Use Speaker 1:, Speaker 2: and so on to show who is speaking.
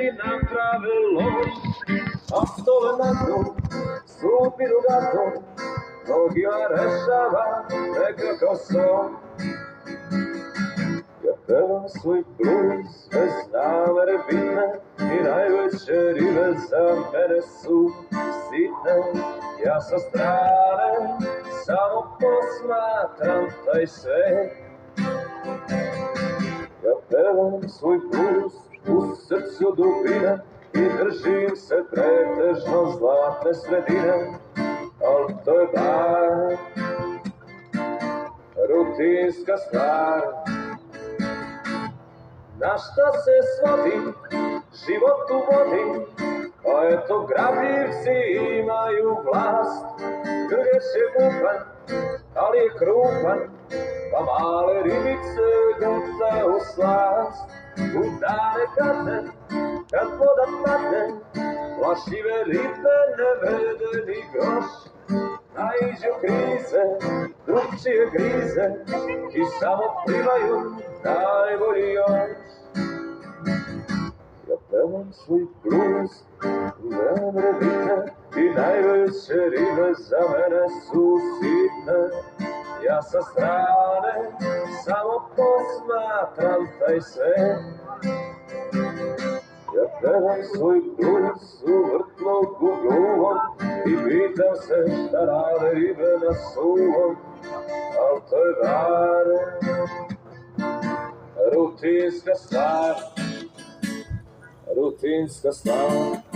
Speaker 1: i naprave loš. A stole na dnu, supiru gadu, mnogima rešava nekakav son. Ja pevam svoj blues bez namere bitne i najveće ribe za mene su sitne. Ja sa strane samo posmatram taj svet. Ja pevam svoj blues u srcu dubine i držim se pretežno zlatne sredine, al to je bar rutinska stvar. Na šta se svodi život u vodi, a eto grabljivci imaju vlast. Grgeć je buban, ali je krupan, pa male ribice guta u slast. U dane kadne, kad voda padne, plašive ribe ne vrede ni groš. Naiđu krize, drugčije grize i samo plivaju najbolji još. Ja pevam svoj blues u vreme bitne i najveće ribe za mene su sitne. Ja sa strane samo posmatram taj svet. Ja pevam svoj blues u vrtlogu gluvom i pitam se šta rade ribe na suvom, al to je bar rutinska stvar, rutinska stvar.